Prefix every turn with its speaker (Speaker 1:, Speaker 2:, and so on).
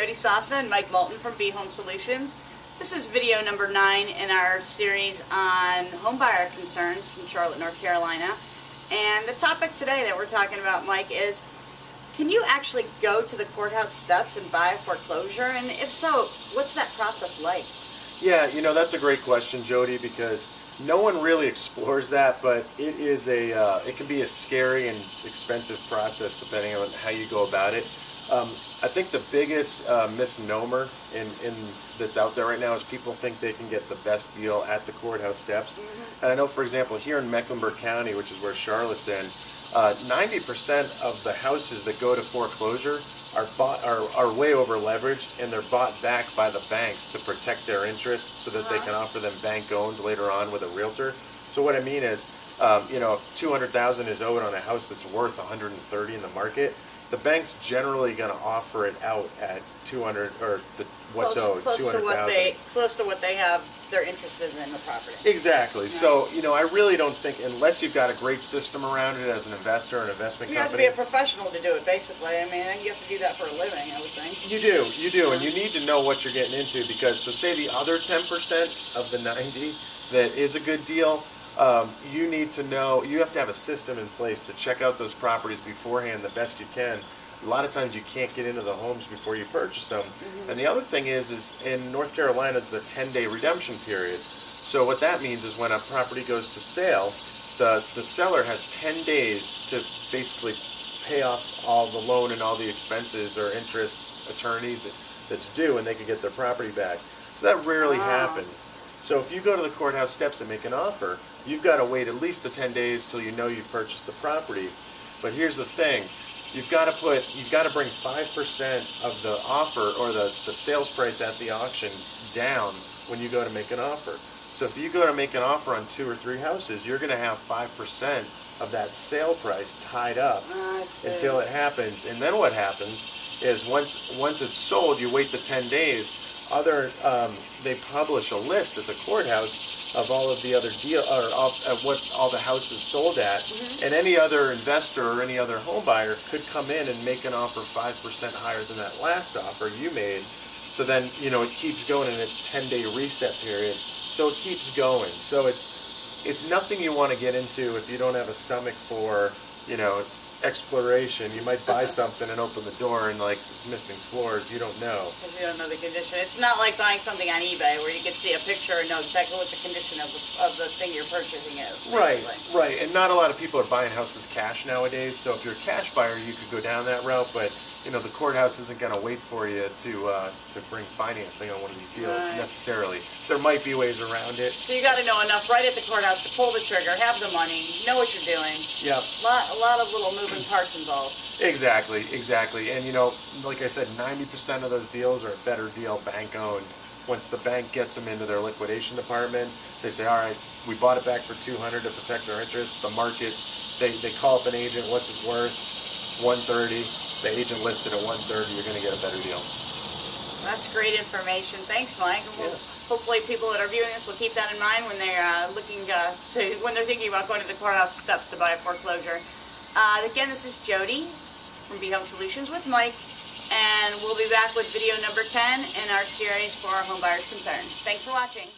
Speaker 1: Jody Sosna and Mike Moulton from Home Solutions. This is video number 9 in our series on homebuyer concerns from Charlotte, North Carolina. And the topic today that we're talking about, Mike, is can you actually go to the courthouse steps and buy a foreclosure? And if so, what's that process like?
Speaker 2: Yeah, you know, that's a great question, Jody, because no one really explores that, but it is it can be a scary and expensive process depending on how you go about it. I think the biggest misnomer that's out there right now is people think they can get the best deal at the courthouse steps. Mm-hmm. And I know, for example, here in Mecklenburg County, which is where Charlotte's in, 90% of the houses that go to foreclosure are way over leveraged, and they're bought back by the banks to protect their interests so that they can offer them bank owned later on with a realtor. So what I mean is, you know, if $200,000 is owed on a house that's worth $130 in the market, the bank's generally going to offer it out at $200 or what's owed, $200,000.
Speaker 1: Close to what they have their interest is in the property.
Speaker 2: Exactly.
Speaker 1: Yeah.
Speaker 2: So, you know, I really don't think, unless you've got a great system around it as an investor or an investment company.
Speaker 1: You have to be a professional to do it, basically. I mean, you have to do that for a living, I would think.
Speaker 2: You do, and you need to know what you're getting into, because, so say the other 10% of the 90 that is a good deal, you need to know, you have to have a system in place to check out those properties beforehand the best you can. A lot of times you can't get into the homes before you purchase them. Mm-hmm. And the other thing is in North Carolina, it's the 10-day redemption period. So what that means is when a property goes to sale, the seller has 10 days to basically pay off all the loan and all the expenses or interest, attorneys that's due, and they can get their property back. So that rarely happens. So if you go to the courthouse steps and make an offer, you've got to wait at least the 10 days till you know you've purchased the property. But here's the thing. You've got to bring 5% of the offer or the sales price at the auction down when you go to make an offer. So if you go to make an offer on 2 or 3 houses, you're going to have 5% of that sale price tied up until it happens. And then what happens is once it's sold, you wait the 10 days. They publish a list at the courthouse of all of the other what all the houses sold at, and any other investor or any other home buyer could come in and make an offer 5% higher than that last offer you made. So then, you know, it keeps going in a 10-day reset period. So it keeps going. So it's nothing you want to get into if you don't have a stomach for, you know, exploration. You might buy something and open the door and like it's missing floors. You don't know.
Speaker 1: Because you don't know the condition. It's not like buying something on eBay where you can see a picture and know exactly what the condition of the thing you're purchasing is.
Speaker 2: Right. And not a lot of people are buying houses cash nowadays. So if you're a cash buyer, you could go down that route. But you know, the courthouse isn't going to wait for you to bring financing on one of these deals necessarily. There might be ways around it.
Speaker 1: So you got to know enough right at the courthouse to pull the trigger, have the money, know what you're doing.
Speaker 2: Yep.
Speaker 1: A lot of little moving parts involved.
Speaker 2: Exactly. And you know, like I said, 90% of those deals are a better deal bank owned. Once the bank gets them into their liquidation department, they say, all right, we bought it back for $200 to protect our interests. The market, they call up an agent, what's it worth? $130. The agent listed at $130, you're going to get a better deal.
Speaker 1: That's great information. Thanks, Mike. Hopefully people that are viewing this will keep that in mind when they're when they're thinking about going to the courthouse steps to buy a foreclosure. Again, this is Jody from Home Solutions with Mike, and we'll be back with video number 10 in our series for our home buyers concerns. Thanks for watching.